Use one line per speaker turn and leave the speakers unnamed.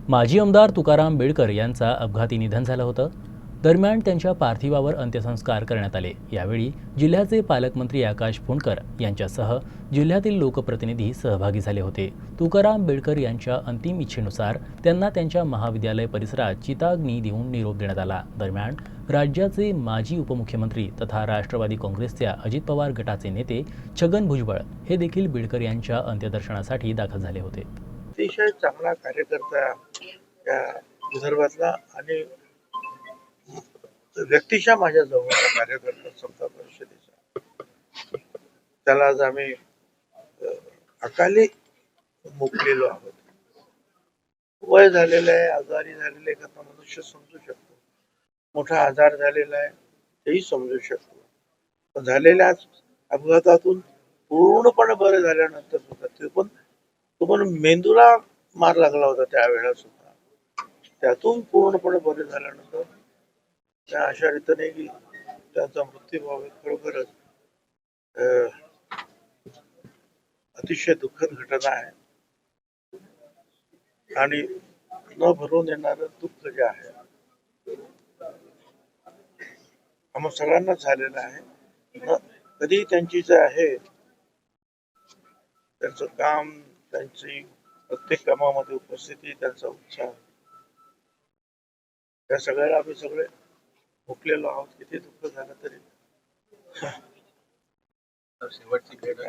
माजी आमदार तुकाराम बेडकर यांचा अपघाती निधन झालं होतं। दरम्यान त्यांच्या पार्थिवावर अंत्यसंस्कार करण्यात आले। यावेळी जिल्ह्याचे पालकमंत्री आकाश फुंडकर यांच्यासह जिल्ह्यातील लोकप्रतिनिधी सहभागी झाले होते। तुकाराम बेडकर यांच्या अंतिम इच्छेनुसार त्यांना त्यांच्या महाविद्यालय परिसरात चिताग्नी देऊन निरोप देण्यात आला। दरम्यान राज्याचे माजी उपमुख्यमंत्री तथा राष्ट्रवादी काँग्रेसच्या अजित पवार गटाचे नेते छगन भुजबळ हे देखील बेडकर यांच्या अंत्यदर्शनासाठी दाखल झाले होते।
अतिशय चांगला कार्यकर्ता या विदर्भातला आणि व्यक्तिशः माझ्या जवळचा कार्यकर्ता समता परिषदेचा, त्याला आज आम्ही अकाली मुकलेलो आहोत। वय झालेलं आहे, आजारी झालेले एखादा मनुष्य समजू शकतो, मोठा आजार झालेला आहे तेही समजू शकतो, पण झालेल्या अपघातातून पूर्णपणे बरे झाल्यानंतर सुद्धा तो पण मेंदूला मार लागला होता त्यावेळेला सुद्धा, त्यातून पूर्णपणे बरे झाल्यानंतर त्या अशा रीतीने की त्याचा मृत्यू व्हावा खरोखरच अतिशय दुःखद घटना आहे आणि न भरून येणारं दुःख जे आहे आम्हा सगळ्यांनाच झालेलं आहे। कधी त्यांची जे आहे त्यांचं काम, त्यांची प्रत्येक कामामध्ये उपस्थिती, त्यांचा उत्साह, या सगळ्याला आम्ही सगळे भुकलेलो आहोत। किती दुःख झालं तरी शेवटची भेट